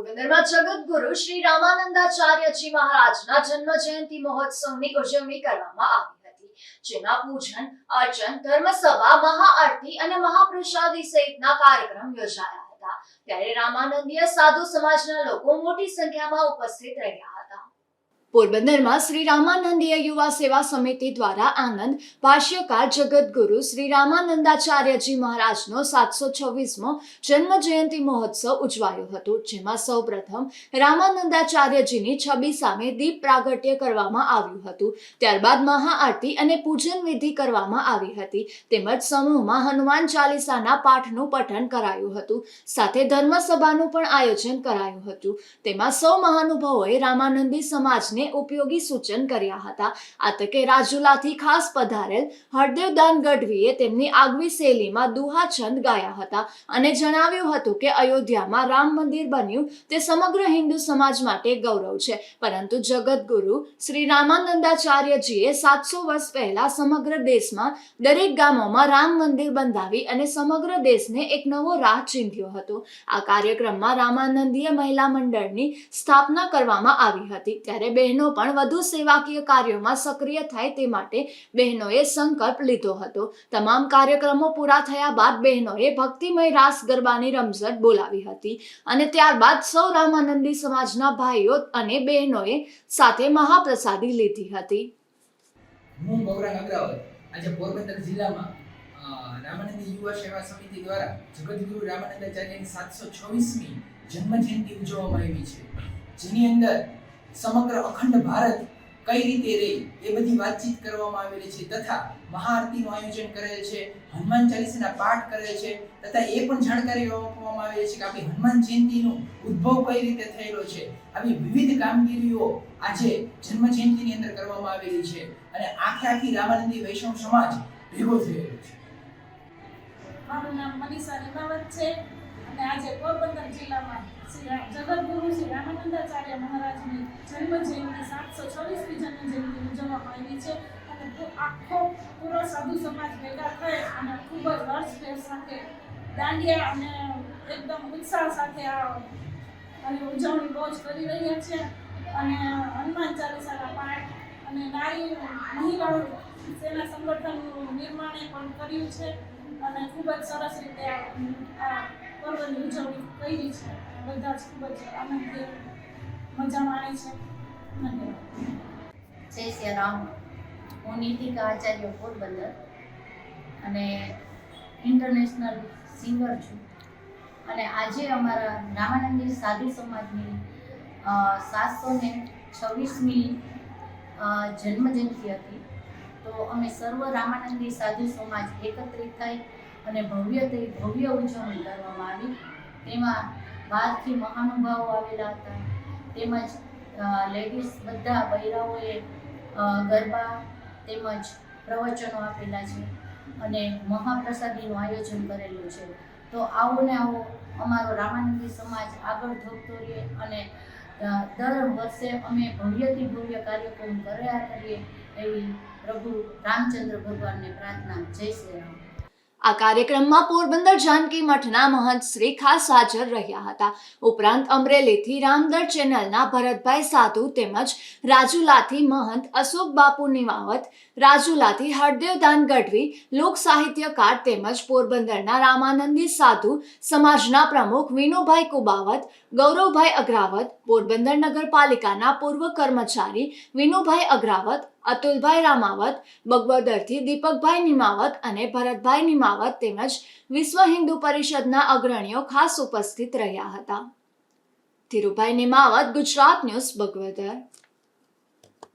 પોરબંદરમાં જગતગુરુ શ્રી રામાનંદાચાર્યજી મહારાજના જન્મ જયંતિ મહોત્સવની ઉજવણી કરવામાં આવી હતી, જેમાં પૂજન, અર્ચન, ધર્મસભા, મહાઆરતી અને મહાપ્રસાદી સહિતના કાર્યક્રમ યોજાયા હતા. ત્યારે રામાનંદીય સાધુ સમાજના લોકો મોટી સંખ્યામાં ઉપસ્થિત રહ્યા હતા. પોરબંદરમાં શ્રી રામાનંદીય યુવા સેવા સમિતિ દ્વારા આનંદ ભાષ્યકાર જગતગુરુ શ્રી રામાનંદાચાર્યજી મહારાજનો 726મો જન્મ જયંતિ મહોત્સવ ઉજવાયો હતો, જેમાં સૌપ્રથમ રામાનંદાચાર્યજીની છબી સામે દીપ પ્રાગટ્ય કરવામાં આવ્યું હતું. ત્યારબાદ મહાઆરતી અને પૂજન વિધિ કરવામાં આવી હતી, તેમજ સમૂહમાં હનુમાન ચાલીસાના પાઠનું પઠન કરાયું હતું. સાથે ધર્મસભાનું પણ આયોજન કરાયું હતું. તેમાં સૌ મહાનુભાવોએ રામાનંદી સમાજને ઉપયોગી સૂચન કર્યા હતા. આ તકે રાજુલાથી ખાસ પધારેલ હરદેવદાન ગઢવીએ તેમની આગવી શૈલીમાં દુહા છંદ ગાયા હતા અને જણાવ્યું હતું કે અયોધ્યામાં રામ મંદિર બન્યું તે સમગ્ર હિન્દુ સમાજ માટે ગૌરવ છે, પરંતુ જગતગુરુ શ્રી રામાનંદાચાર્યજીએ 700 વર્ષ પહેલા સમગ્ર દેશમાં દરેક ગામોમાં રામ મંદિર બંધાવી અને સમગ્ર દેશને એક નવો રાહ ચીંધ્યો હતો. આ કાર્યક્રમમાં રામાનંદીય મહિલા મંડળની સ્થાપના કરવામાં આવી હતી. ત્યારે બહેનો પણ વધુ સેવાકીય કાર્યોમાં સક્રિય થાય તે માટે બહેનોએ સંકલ્પ લીધો હતો. તમામ કાર્યક્રમો પૂરા થયા બાદ બહેનોએ ભક્તિમય રાસ ગરબાની રમઝટ બોલાવી હતી અને ત્યારબાદ સૌ રામાનંદી સમાજના ભાઈઓ અને બહેનોએ સાથે મહાપ્રસાદી લીધી હતી. હું ગૌરાંગ અગ્રવાલ આજે પોરબંદર જિલ્લામાં રામાનંદી યુવા સેવા સમિતિ દ્વારા જગતગુરુ રામાનંદાચાર્યની 726મી જન્મ જયંતિ ઉજવવામાં આવી છે, જેની અંદર સમગ્ર અખંડ ભારત કઈ રીતે રહે એ બધી વાતચીત કરવામાં આવેલી છે તથા મહાઆરતીનું આયોજન કરેલ છે, હનુમાન ચાલીસાના પાઠ કરેલ છે તથા એ પણ જાણકારી આપવામાં આવેલી છે કે આપણી હનુમાન જયંતિનો ઉદ્ભવ કઈ રીતે થયેલો છે. આવી વિવિધ કામગીરીઓ આજે જન્મ જયંતિની અંદર કરવામાં આવેલી છે અને આખી રામાનંદી વૈષ્ણવ સમાજ ભેગો થયેલો છે. મારું નામ મનીષા નિમાવત છે અને આજે પોરબંદર જિલ્લામાં જગતગુરુ શ્રી રામાનંદાચાર્ય મહારાજની જન્મ જયંતિ 726મી જન્મ જયંતિ ઉજવવામાં આવી છે અને આખો પૂરો સાધુ સમાજ ભેગા થઈ અને ખૂબ જ હર્ષભેર સાથે દાંડિયા અને એકદમ ઉત્સાહ સાથે અને ઉજવણી બહુ જ કરી રહ્યા છે અને હનુમાન ચાલીસાના પાઠ અને નારી મહિલાઓ સેના સંગઠનનું નિર્માણ પણ કર્યું છે અને ખૂબ જ સરસ રીતે આ પર્વની ઉજવણી કરી છે. બધા જ ખૂબ જ આનંદથી મજા માણે છે. ધન્યવાદ. જય શ્રી રામ. હું નીતિકા આચાર્ય પોરબંદર અને ઇન્ટરનેશનલ સિંગર છું અને આજે અમારા રામાનંદી સાધુ સમાજની 726મી જન્મજયંતિ હતી. તો અમે સર્વ રામાનંદી સાધુ સમાજ એકત્રિત થઈ અને ભવ્ય ઉજવણી કરવામાં આવી. તેમાં બહારથી મહાનુભાવો આવેલા હતા, તેમજ લેડીઝ બધા બૈરાઓએ ગરબા તેમજ પ્રવચનો આપેલા છે અને મહાપ્રસાદીનું આયોજન કરેલું છે. તો આવો ને આવો અમારો રામાનંદી સમાજ આગળ ધોકતો રહે અને દર વર્ષે અમે ભવ્યથી ભવ્ય કાર્યક્રમ કર્યા કરીએ એવી પ્રભુ રામચંદ્ર ભગવાનને પ્રાર્થના. જય શ્રી રામ. આ કાર્યક્રમમાં પોરબંદર જાનકી મઠના મહંત શ્રી ખાસ હાજર રહ્યા હતા. ઉપરાંત અમરેલીથી રામદર ચેનલના ભરતભાઈ સાધુ તેમજ રાજુલાથી મહંત અશોક બાપુ નિમાવત, રાજુલાથી હરદેવદાન ગઢવી, લોક સાહિત્યકાર તેમજ પોરબંદરના રામાનંદી સાધુ સમાજના પ્રમુખ વિનુભાઈ કુબાવત, ગૌરવભાઈ અગ્રાવત, પોરબંદર નગરપાલિકાના પૂર્વ કર્મચારી વિનુભાઈ અગ્રાવત, અતુલભાઈ રામાવત, બગવદરથી દીપકભાઈ નિમાવત અને ભરતભાઈ નિમાવત તેમજ વિશ્વ હિન્દુ પરિષદના અગ્રણીઓ ખાસ ઉપસ્થિત રહ્યા હતા. ધીરુભાઈ નિમાવત, ગુજરાત ન્યૂઝ, બગવદર.